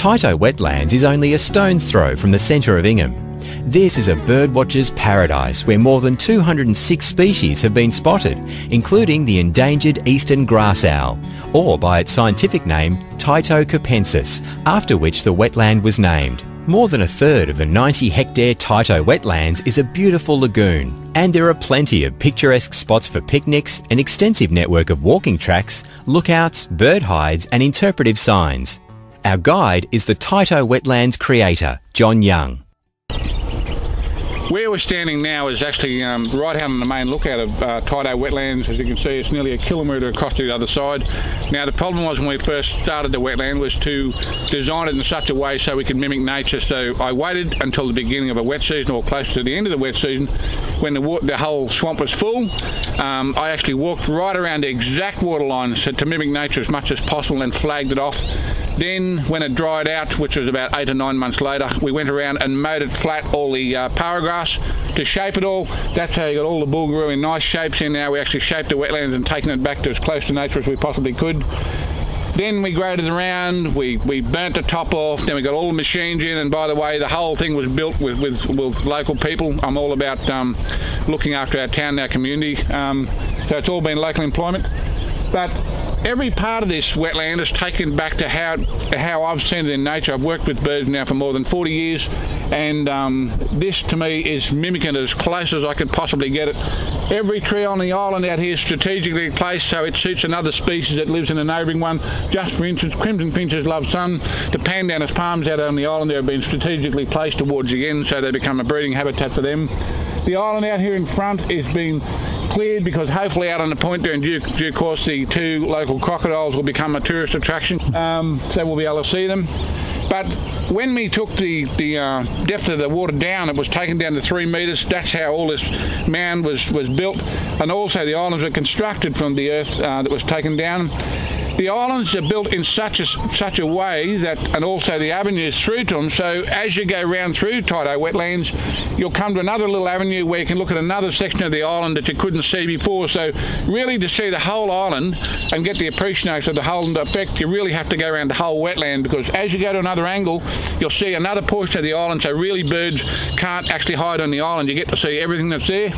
Tyto Wetlands is only a stone's throw from the centre of Ingham. This is a birdwatcher's paradise where more than 206 species have been spotted, including the endangered eastern grass owl, or by its scientific name, Tyto capensis, after which the wetland was named. More than a third of the 90-hectare Tyto Wetlands is a beautiful lagoon, and there are plenty of picturesque spots for picnics, an extensive network of walking tracks, lookouts, bird hides and interpretive signs. Our guide is the Tyto Wetlands creator, John Young. Where we're standing now is actually right out on the main lookout of Tyto Wetlands. As you can see, it's nearly a kilometre across to the other side. Now the problem was when we first started the wetland was to design it in such a way so we could mimic nature. So I waited until the beginning of a wet season or close to the end of the wet season when the whole swamp was full. I actually walked right around the exact water line to mimic nature as much as possible and flagged it off. Then when it dried out, which was about 8 or 9 months later, we went around and mowed it flat, all the paragrass, to shape it all. That's how you got all the bulgaroo in nice shapes in now. We actually shaped the wetlands and taken it back to as close to nature as we possibly could. Then we graded around, we burnt the top off, then we got all the machines in, and by the way, the whole thing was built with local people. I'm all about looking after our town and our community, so it's all been local employment. But every part of this wetland is taken back to how I've seen it in nature. I've worked with birds now for more than 40 years, and this to me is mimicking it as close as I could possibly get it. Every tree on the island out here is strategically placed so it suits another species that lives in a neighbouring one. Just for instance, crimson finches love sun. The pandanus palms out on the island there have been strategically placed towards the end so they become a breeding habitat for them. The island out here in front is being cleared because hopefully out on the point there in due course the 2 local crocodiles will become a tourist attraction, so we'll be able to see them. But when we took the depth of the water down, it was taken down to 3 metres. That's how all this mound was built, and also the islands were constructed from the earth that was taken down. The islands are built in such a way that, and also the avenues through to them, so as you go round through Tyto Wetlands, you'll come to another little avenue where you can look at another section of the island that you couldn't see before. So really to see the whole island and get the appreciation of the whole effect, you really have to go around the whole wetland, because as you go to another angle, you'll see another portion of the island, so really birds can't actually hide on the island. You get to see everything that's there.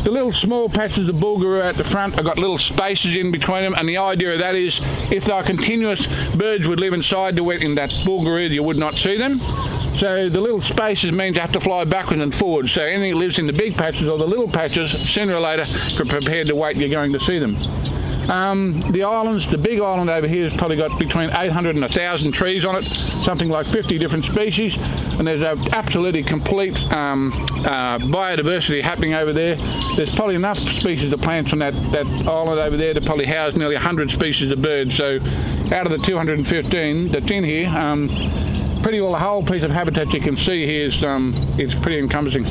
The little small patches of bulgaroo at the front have got little spaces in between them, and the idea of that is if they are continuous, birds would live inside the wet in that bulgaroo, you would not see them. So the little spaces means you have to fly backwards and forwards, so anything that lives in the big patches or the little patches, sooner or later, prepared to wait, you're going to see them. The islands, the big island over here has probably got between 800 and 1,000 trees on it, something like 50 different species, and there's an absolutely complete biodiversity happening over there. There's probably enough species of plants on that island over there to probably house nearly 100 species of birds. So out of the 215 that's in here, pretty well the whole piece of habitat you can see here is pretty encompassing.